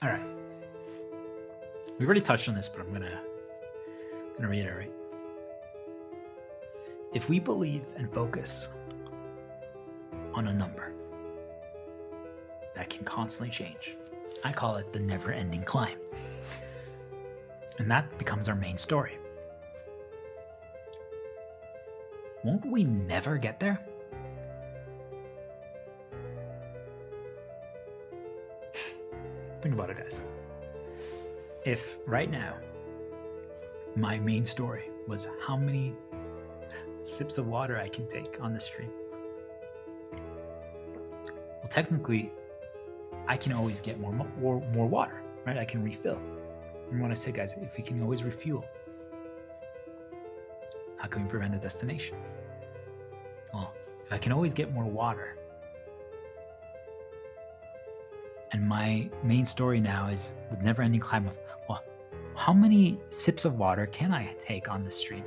All right. We already touched on this, but I'm gonna reiterate. If we believe and focus on a number that can constantly change, I call it the never-ending climb. And that becomes our main story. Won't we never get there? Think about it, guys. If right now my main story was how many sips of water I can take on the stream, well, technically, I can always get more water, right? I can refill. And when I say, guys, if we can always refuel, how can we prevent the destination? Well, if I can always get more water, and my main story now is the never-ending climb of, well, how many sips of water can I take on the stream?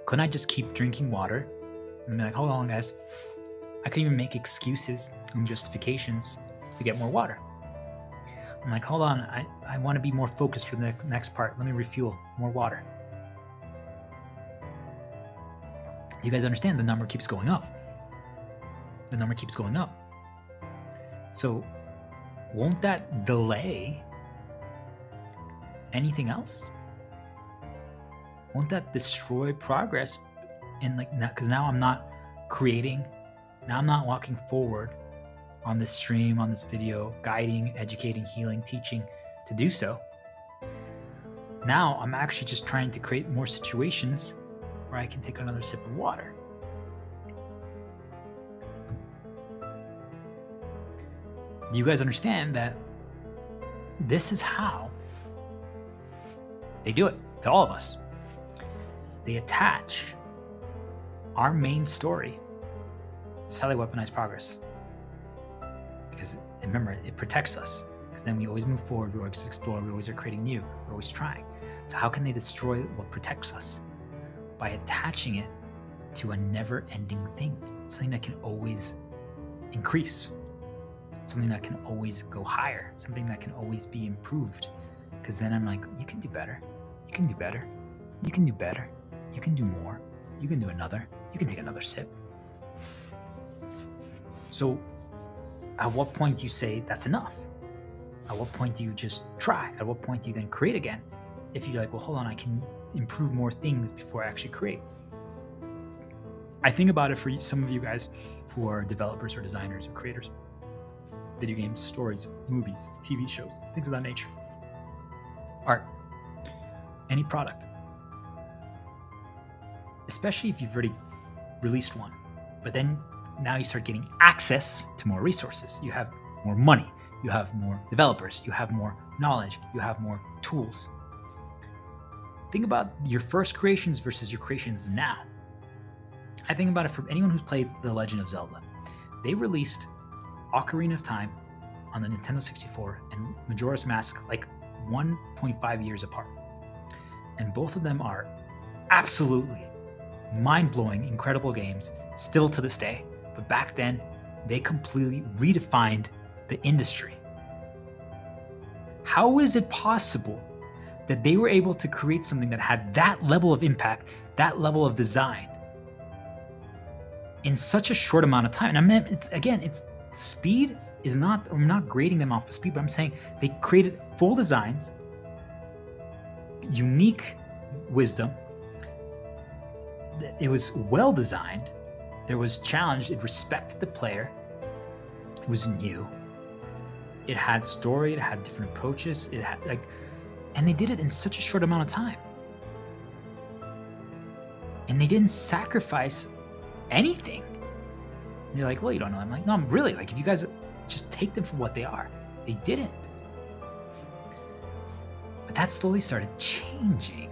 Couldn't I just keep drinking water and be like, hold on, guys, I could even make excuses and justifications to get more water. I'm like, hold on, I want to be more focused for the next part. Let me refuel more water. Do you guys understand? The number keeps going up. The number keeps going up. So won't that delay anything else? Won't that destroy progress? And like, because now I'm not creating, now I'm not walking forward on this stream, on this video, guiding, educating, healing, teaching to do so. Now I'm actually just trying to create more situations where I can take another sip of water. Do you guys understand that this is how they do it to all of us? They attach our main story. It's how they weaponize progress. Because remember, it protects us. Because then we always move forward, we always explore, we always are creating new, we're always trying. So how can they destroy what protects us? By attaching it to a never-ending thing, something that can always increase, something that can always go higher, something that can always be improved. Because then I'm like, you can do better, you can do better, you can do better, you can do more, you can do another, you can take another sip. So at what point do you say that's enough? At what point do you just try? At what point do you then create again? If you're like, well, hold on, I can improve more things before I actually create. I think about it for some of you guys who are developers or designers or creators. Video games, stories, movies, TV shows, things of that nature. Art, any product. Especially if you've already released one, but then now you start getting access to more resources. You have more money, you have more developers, you have more knowledge, you have more tools. Think about your first creations versus your creations now. I think about it for anyone who's played The Legend of Zelda. They released Ocarina of Time on the Nintendo 64 and Majora's Mask like 1.5 years apart. And both of them are absolutely mind-blowing, incredible games still to this day. But back then, they completely redefined the industry. How is it possible that they were able to create something that had that level of impact, that level of design in such a short amount of time? And I mean, it's speed is not, I'm not grading them off of speed, but I'm saying they created full designs, unique wisdom. It was well designed. There was challenge. It respected the player. It was new. It had story. It had different approaches. It had like, and they did it in such a short amount of time. And they didn't sacrifice anything. And you're like, well, you don't know. I'm like, no, I'm really like, if you guys just take them for what they are, they didn't. But that slowly started changing.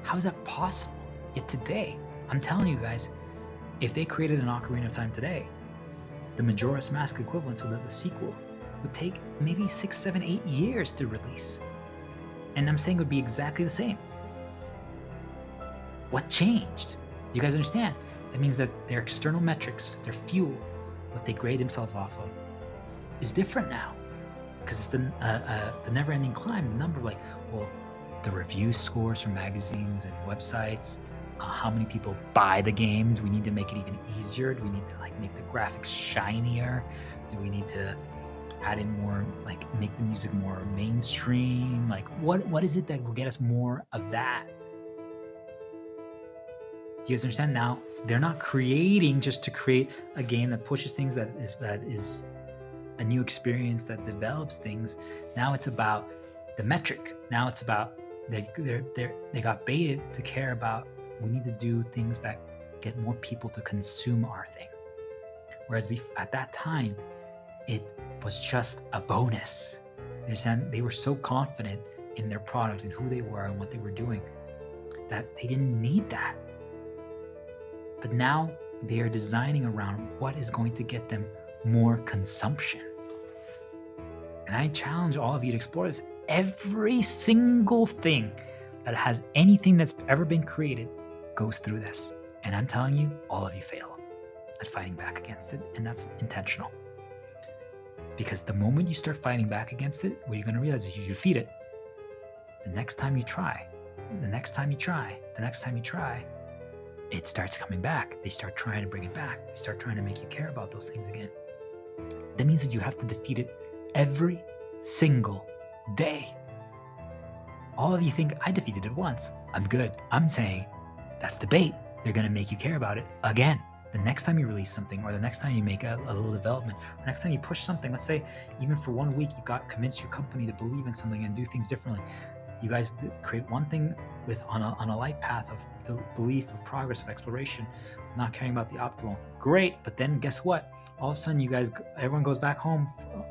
How is that possible? Yet today, I'm telling you guys, if they created an Ocarina of Time today, the Majora's Mask equivalent, so that the sequel would take maybe 6, 7, 8 years to release. And I'm saying it would be exactly the same. What changed? Do you guys understand? That means that their external metrics, their fuel, what they grade themselves off of, is different now. Because it's the never-ending climb, the number of like, well, the review scores from magazines and websites, how many people buy the game. Do we need to make it even easier? Do we need to like make the graphics shinier? Do we need to add in more, like make the music more mainstream? Like what is it that will get us more of that? Do you guys understand? Now they're not creating just to create a game that pushes things, that is a new experience, that develops things. Now it's about the metric. Now it's about they got baited to care about, we need to do things that get more people to consume our thing. Whereas at that time, it was just a bonus. You understand? They were so confident in their product and who they were and what they were doing that they didn't need that. But now they are designing around what is going to get them more consumption. And I challenge all of you to explore this. Every single thing that has anything that's ever been created goes through this. And I'm telling you, all of you fail at fighting back against it. And that's intentional. Because the moment you start fighting back against it, what you're going to realize is you defeat it. The next time you try, it starts coming back. They start trying to bring it back. They start trying to make you care about those things again. That means that you have to defeat it every single day. All of you think, I defeated it once, I'm good. I'm saying that's the bait. They're going to make you care about it again. The next time you release something, or the next time you make a little development, or next time you push something, let's say even for 1 week, you got convinced your company to believe in something and do things differently. You guys create one thing on a light path of the belief, of progress, of exploration, not caring about the optimal. Great, but then guess what? All of a sudden, everyone goes back home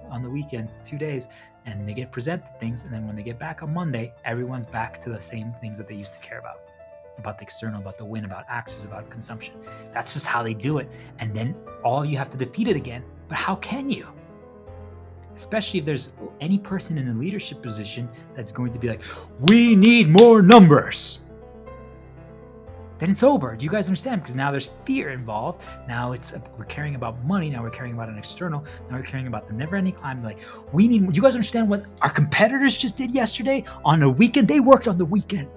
on the weekend, 2 days, and they get presented things. And then when they get back on Monday, everyone's back to the same things that they used to care about the external, about the win, about access, about consumption. That's just how they do it. And then all you have to defeat it again. But how can you? Especially if there's any person in a leadership position that's going to be like, we need more numbers. Then it's over. Do you guys understand? Because now there's fear involved. Now we're caring about money. Now we're caring about an external. Now we're caring about the never-ending climb. Like, we need. Do you guys understand what our competitors just did yesterday on the weekend? They worked on the weekend.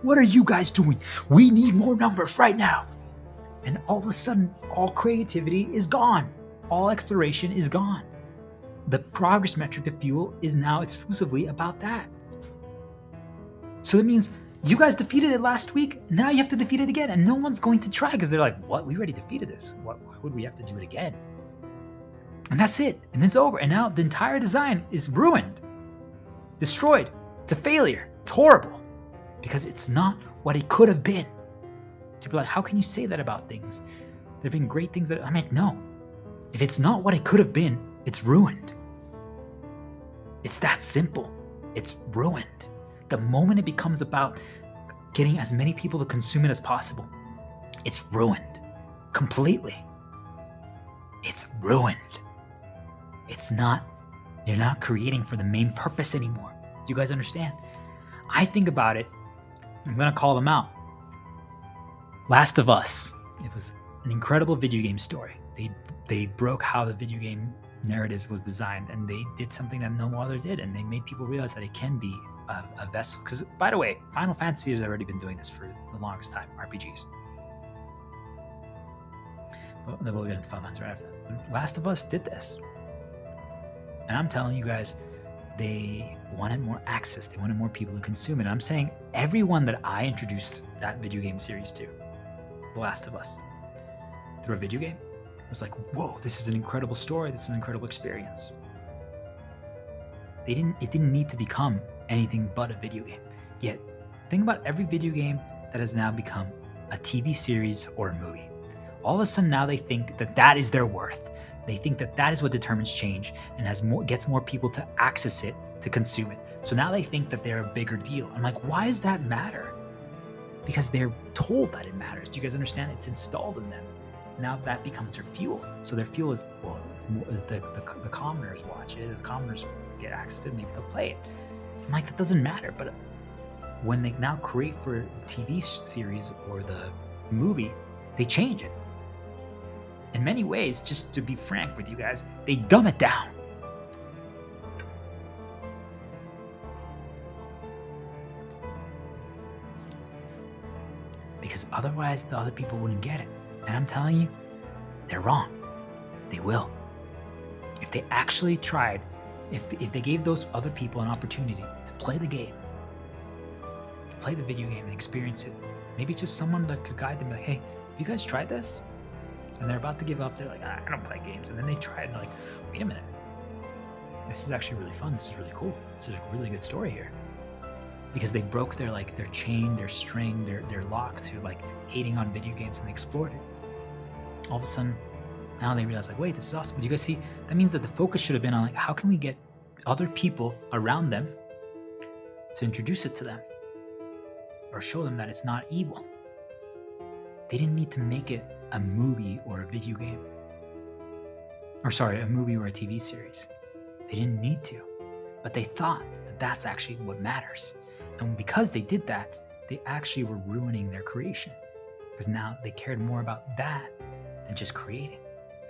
What are you guys doing? We need more numbers right now. And all of a sudden, all creativity is gone. All exploration is gone. The progress metric, the fuel, is now exclusively about that. So that means you guys defeated it last week. Now you have to defeat it again. And no one's going to try because they're like, what? We already defeated this. Why would we have to do it again? And that's it. And it's over. And now the entire design is ruined, destroyed. It's a failure. It's horrible because it's not what it could have been. People are like, how can you say that about things? There have been great things that I'm like, no. If it's not what it could have been, it's ruined. It's that simple. It's ruined. The moment it becomes about getting as many people to consume it as possible, it's ruined completely. It's ruined. You're not creating for the main purpose anymore. Do you guys understand? I think about it. I'm going to call them out. Last of Us. It was an incredible video game story. They broke how the video game narrative was designed, and they did something that no other did, and they made people realize that it can be a vessel. Because, by the way, Final Fantasy has already been doing this for the longest time, RPGs. But then we'll get into Final Fantasy right after that. Last of Us did this. And I'm telling you guys, they wanted more access. They wanted more people to consume it. And I'm saying everyone that I introduced that video game series to, The Last of Us, through a video game, was like, whoa, this is an incredible story. This is an incredible experience. It didn't need to become anything but a video game. Yet, think about every video game that has now become a TV series or a movie. All of a sudden now they think that is their worth. They think that is what determines change and gets more people to access it, to consume it. So now they think that they're a bigger deal. I'm like, why does that matter? Because they're told that it matters. Do you guys understand? It's installed in them. Now that becomes their fuel. So their fuel is, well, the commoners watch it, the commoners get access to it, maybe they'll play it. I'm like, that doesn't matter. But when they now create for the TV series or the movie, they change it. in many ways, just to be frank with you guys, they dumb it down. Because otherwise the other people wouldn't get it. And I'm telling you, they're wrong. They will. If they actually tried, if they gave those other people an opportunity to play the game, to play the video game and experience it, maybe just someone that could guide them, like, hey, you guys tried this? And they're about to give up. They're like, I don't play games. And then they try it and they're like, wait a minute. This is actually really fun. This is really cool. This is a really good story here. Because they broke their chain, their string, their lock to like hating on video games, and they explored it. All of a sudden, now they realize, like, wait, this is awesome. But you guys see, that means that the focus should have been on, like, how can we get other people around them to introduce it to them or show them that it's not evil. They didn't need to make it a movie or a video game. Or sorry, a movie or a TV series. They didn't need to. But they thought that that's actually what matters. And because they did that, they actually were ruining their creation. Because now they cared more about that than just creating.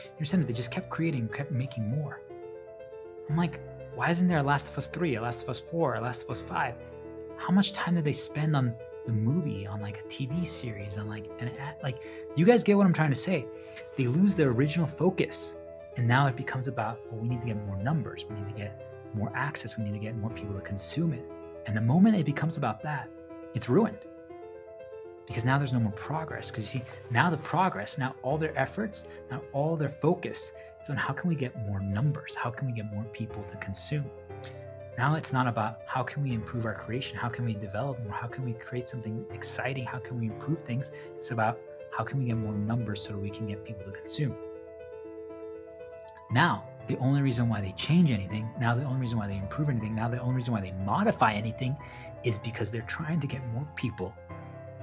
You understand? They just kept creating, kept making more. I'm like, why isn't there a Last of Us 3, a Last of Us 4, a Last of Us 5? How much time did they spend on the movie, on like a TV series, on like an ad? Like, do you guys get what I'm trying to say? They lose their original focus. And now it becomes about, well, we need to get more numbers. We need to get more access. We need to get more people to consume it. And the moment it becomes about that, it's ruined. Because now there's no more progress. Because you see, now the progress, now all their efforts, now all their focus is on how can we get more numbers? How can we get more people to consume? Now it's not about how can we improve our creation? How can we develop more? How can we create something exciting? How can we improve things? It's about how can we get more numbers so that we can get people to consume? Now, the only reason why they change anything, now the only reason why they improve anything, now the only reason why they modify anything is because they're trying to get more people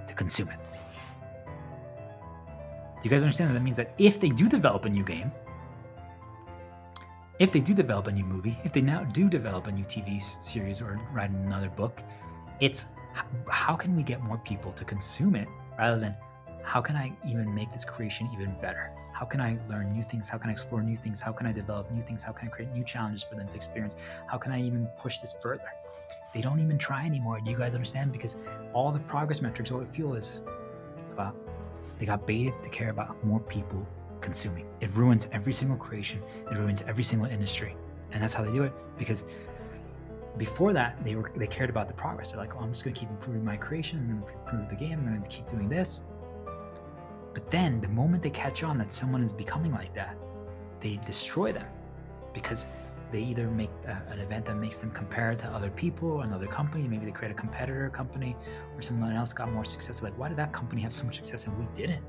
to consume it. Do you guys understand that? That means that if they do develop a new game, if they do develop a new movie, if they now do develop a new TV series or write another book, it's how can we get more people to consume it rather than how can I even make this creation even better? How can I learn new things? How can I explore new things? How can I develop new things? How can I create new challenges for them to experience? How can I even push this further? They don't even try anymore. Do you guys understand? Because all the progress metrics, all I feel is about, they got baited to care about more people consuming. It ruins every single creation. It ruins every single industry. And that's how they do it. Because before that, they cared about the progress. They're like, oh, I'm just going to keep improving my creation. I'm going to improve the game. I'm going to keep doing this. But then the moment they catch on that someone is becoming like that, they destroy them because they either make an event that makes them compare to other people, another company. Maybe they create a competitor company or someone else got more success. They're like, why did that company have so much success and we didn't?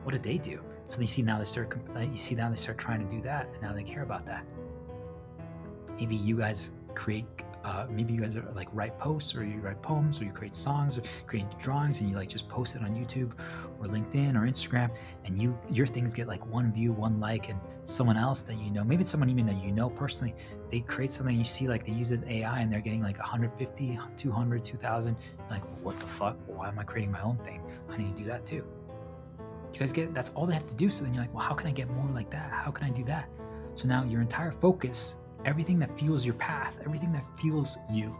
What did they do? So you see now they start trying to do that, and now they care about that. Maybe you guys create. Maybe you guys are like write posts, or you write poems, or you create songs, or create drawings, and you like just post it on YouTube or LinkedIn or Instagram, and your things get like 1 view, 1 like, and someone else that you know, maybe it's someone even that you know personally, they create something, you see like they use an AI and they're getting like 150, 200, 2,000. Like, what the fuck? Why am I creating my own thing? I need to do that too. You guys get, that's all they have to do. So then you're like, well, how can I get more like that? How can I do that? So now your entire focus, everything that fuels your path, everything that fuels you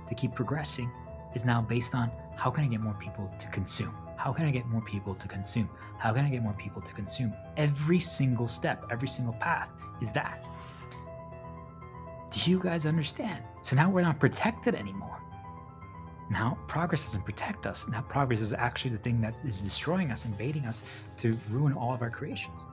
to keep progressing is now based on how can I get more people to consume? How can I get more people to consume? How can I get more people to consume? Every single step, every single path is that. Do you guys understand? So now we're not protected anymore. Now progress doesn't protect us. Now progress is actually the thing that is destroying us and baiting us to ruin all of our creations.